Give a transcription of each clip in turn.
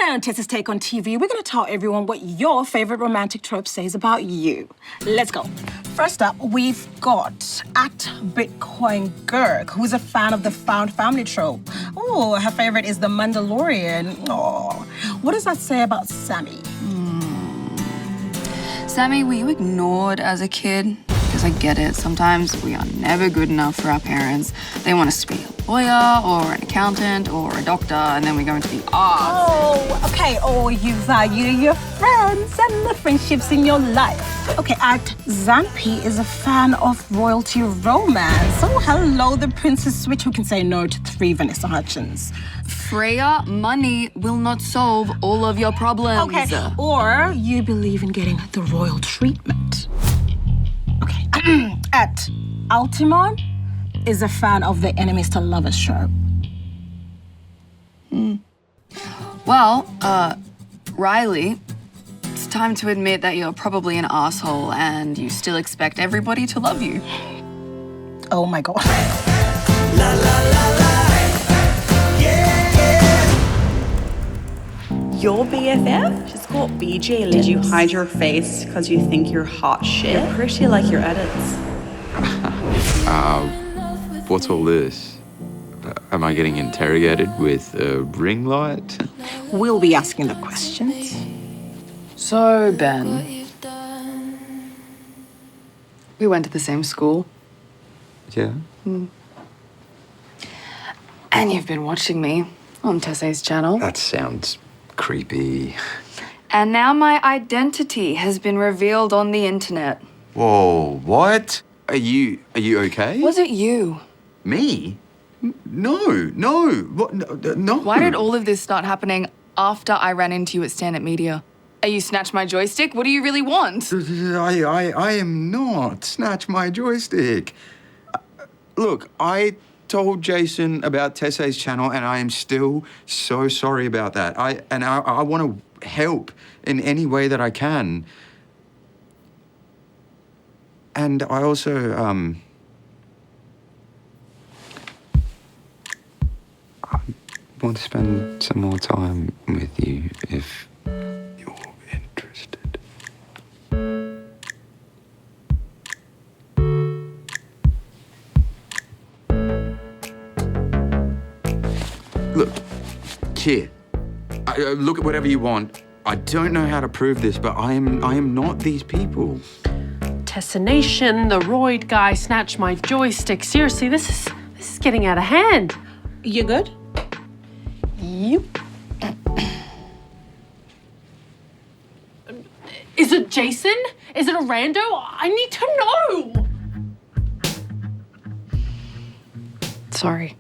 Today on Tessa's Take on TV, we're going to tell everyone what your favourite romantic trope says about you. Let's go. First up, we've got at Bitcoin Gurk, who's a fan of the found family trope. Oh, her favourite is the Mandalorian. Oh, what does that say about Sammy? Sammy, were you ignored as a kid? Because I get it. Sometimes we are never good enough for our parents. They want us to be a lawyer or an accountant or a doctor, and then we go into the arts. Oh, okay. Oh, you value your friends and the friendships in your life. Okay, at Zampi is a fan of royalty romance. Oh, hello, the Princess Switch who can say no to 3 Vanessa Hutchins. Freya, money will not solve all of your problems. Okay, or you believe in getting the royal treatment. Okay, at Altimon is a fan of the enemies to lovers trope. Well, Riley, it's time to admit that you're probably an asshole and you still expect everybody to love you. Oh my God. La la la la, yeah. Your BFF? She's called BG. Did you hide your face because you think you're hot shit? You're pretty like your edits. What's all this? Am I getting interrogated with a ring light? We'll be asking the questions. So, Ben, we went to the same school. Yeah. And you've been watching me on Tessay's channel. That sounds creepy. And now my identity has been revealed on the internet. Whoa, what? Are you okay? Was it you? Me? No. What? No. Why did all of this start happening after I ran into you at Stand Up Media? Are you snatch my joystick? What do you really want? I am not. Snatch my joystick. Look, I told Jason about Tessay's channel and I am still so sorry about that. I want to help in any way that I can. And I also, I want to spend some more time with you if you're interested. Look, here. Look at whatever you want. I don't know how to prove this, but I am not these people. Tessination, the roid guy, snatch my joystick. Seriously, this is getting out of hand. You good? Yep. Is it Jason? Is it a rando? I need to know. Sorry.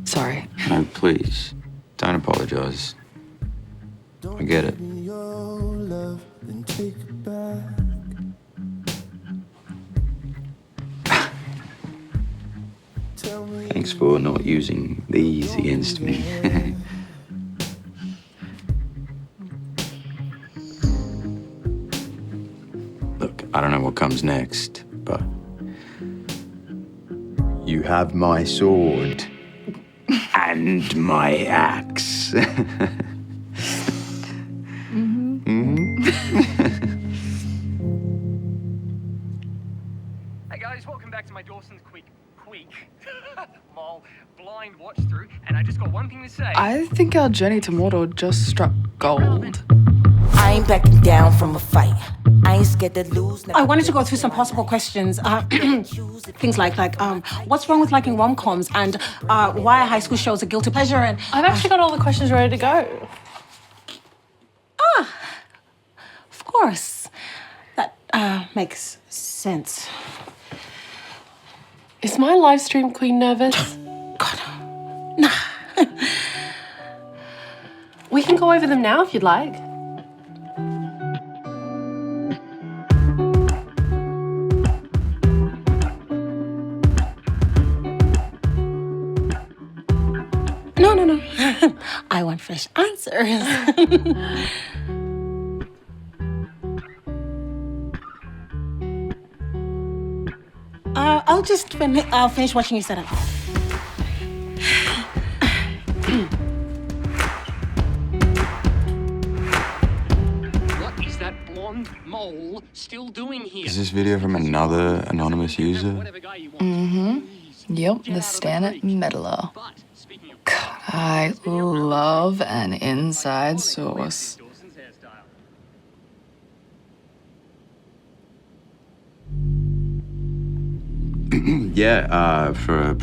Sorry. No, please. Don't apologize. I get it. Thanks for not using these against me. Look, I don't know what comes next, but you have my sword and my axe. Hey guys, welcome back to my Dawson's Quick. Lol, blind watch through, and I just got one thing to say. I think our journey to Mordor just struck gold. I ain't backing down from a fight. I ain't scared to lose. I wanted to go through some possible questions. Things like what's wrong with liking rom-coms and why are high school shows a guilty pleasure and... I've actually got all the questions ready to go. Of course. That makes sense. Is my live stream queen nervous? God, nah. We can go over them now if you'd like. No. I want fresh answers. I'll finish watching you set up. mole still doing here? Is this video from another anonymous user? Whatever guy you want. Yep, the Stannet meddler. God, I love an inside source. Dawson's hairstyle. Yeah, for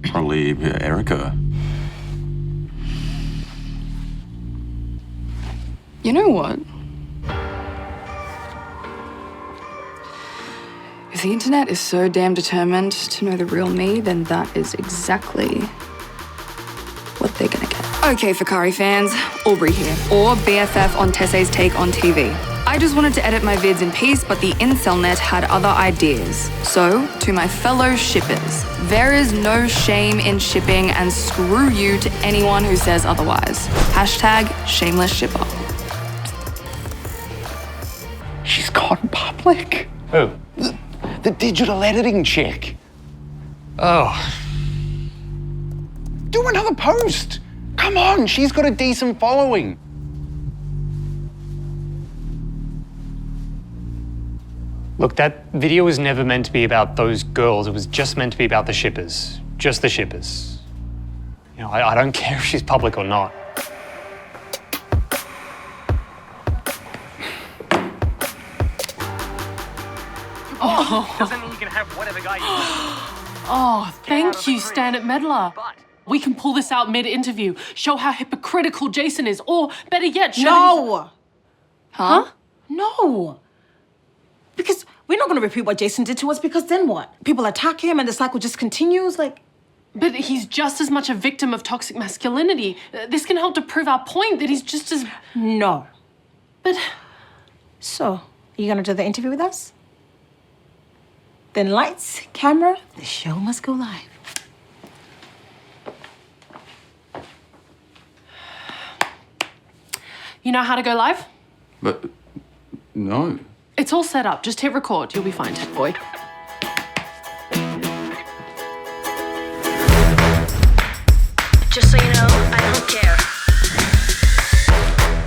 probably Erica. You know what? If the internet is so damn determined to know the real me, then that is exactly what they're gonna get. Okay, Fakari fans, Aubrey here, or BFF on Tessay's take on TV. I just wanted to edit my vids in peace, but the incelnet had other ideas. So, to my fellow shippers, there is no shame in shipping, and screw you to anyone who says otherwise. Hashtag shameless shipper. She's gone public. Who? The digital editing chick. Oh. Do another post. Come on, she's got a decent following. Look, that video was never meant to be about those girls. It was just meant to be about the shippers. Just the shippers. You know, I don't care if she's public or not. Oh. Doesn't mean you can have whatever guy you want. Oh, thank you, Stannet meddler. But We can pull this out mid-interview, show how hypocritical Jason is, or better yet, show No! Huh? No! Because we're not going to repeat what Jason did to us, because then what? People attack him and the cycle just continues, like... But he's just as much a victim of toxic masculinity. This can help to prove our point that he's just as... No. But... So, are you going to do the interview with us? Then lights, camera, the show must go live. You know how to go live? But, no. It's all set up. Just hit record. You'll be fine, Ted boy. Just so you know, I don't care.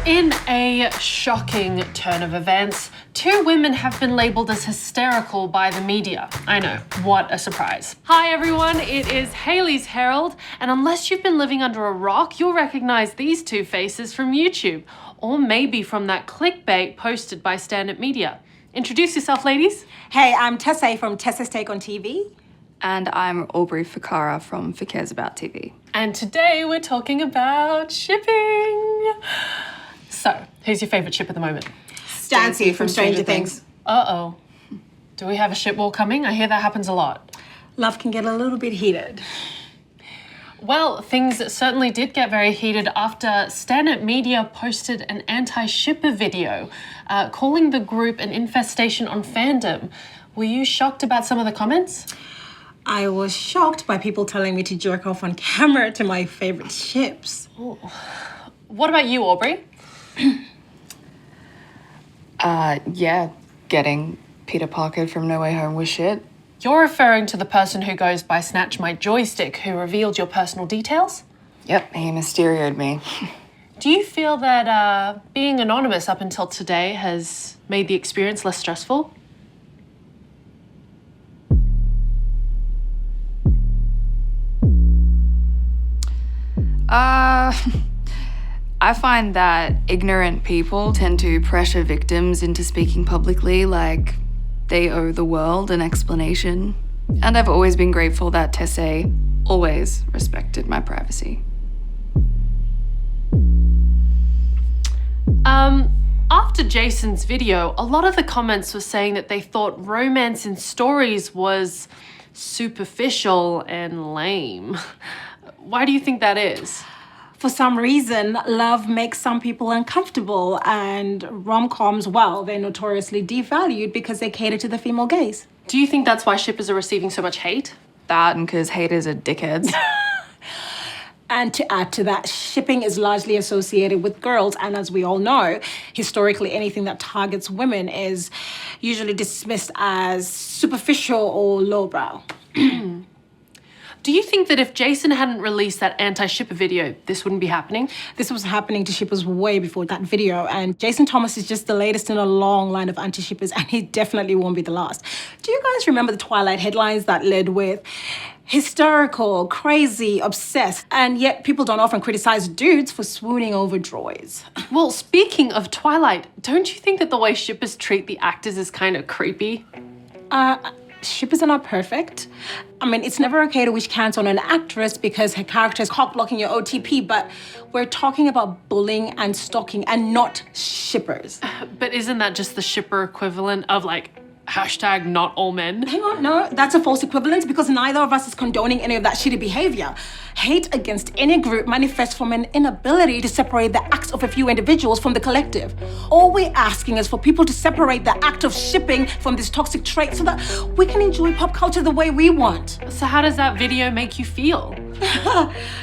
In a shocking turn of events, 2 women have been labelled as hysterical by the media. I know, what a surprise. Hi everyone, it is Hayley's Herald, and unless you've been living under a rock, you'll recognise these 2 faces from YouTube, or maybe from that clickbait posted by Stand-Up Media. Introduce yourself, ladies. Hey, I'm Tessa from Tessa's Take on TV. And I'm Aubrey Fakara from For Cares About TV. And today we're talking about shipping. So, who's your favourite ship at the moment? Stancy from Stranger Things. Uh-oh. Do we have a ship war coming? I hear that happens a lot. Love can get a little bit heated. Well, things certainly did get very heated after Stand-Up Media posted an anti-shipper video calling the group an infestation on fandom. Were you shocked about some of the comments? I was shocked by people telling me to jerk off on camera to my favourite ships. Ooh. What about you, Aubrey? Yeah, getting Peter Parker from No Way Home was shit. You're referring to the person who goes by Snatch My Joystick, who revealed your personal details? Yep, he Mysterio'd me. Do you feel that being anonymous up until today has made the experience less stressful? I find that ignorant people tend to pressure victims into speaking publicly like they owe the world an explanation. And I've always been grateful that Tessay always respected my privacy. After Jason's video, a lot of the comments were saying that they thought romance in stories was superficial and lame. Why do you think that is? For some reason, love makes some people uncomfortable, and rom-coms, well, they're notoriously devalued because they cater to the female gaze. Do you think that's why shippers are receiving so much hate? That and because haters are dickheads. And to add to that, shipping is largely associated with girls, and as we all know, historically anything that targets women is usually dismissed as superficial or lowbrow. Do you think that if Jason hadn't released that anti-shipper video, this wouldn't be happening? This was happening to shippers way before that video, and Jason Thomas is just the latest in a long line of anti-shippers, and he definitely won't be the last. Do you guys remember the Twilight headlines that led with hysterical, crazy, obsessed, and yet people don't often criticize dudes for swooning over droids? Well, speaking of Twilight, don't you think that the way shippers treat the actors is kind of creepy? Shippers are not perfect. I mean, it's never okay to wish cancer on an actress because her character is cock-blocking your OTP, but we're talking about bullying and stalking and not shippers. But isn't that just the shipper equivalent of like, hashtag not all men? Hang on, no, that's a false equivalence because neither of us is condoning any of that shitty behavior. Hate against any group manifests from an inability to separate the acts of a few individuals from the collective. All we're asking is for people to separate the act of shipping from this toxic trait so that we can enjoy pop culture the way we want. So how does that video make you feel?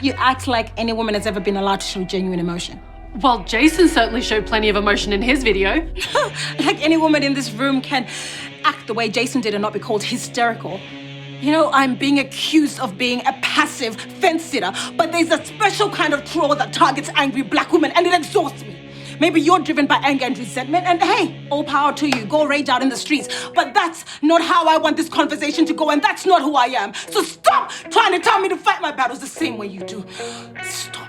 You act like any woman has ever been allowed to show genuine emotion. Well, Jason certainly showed plenty of emotion in his video. Like any woman in this room can act the way Jason did and not be called hysterical. You know, I'm being accused of being a passive fence sitter, but there's a special kind of troll that targets angry black women and it exhausts me. Maybe you're driven by anger and resentment, and hey, all power to you. Go rage out in the streets. But that's not how I want this conversation to go, and that's not who I am. So stop trying to tell me to fight my battles the same way you do. Stop.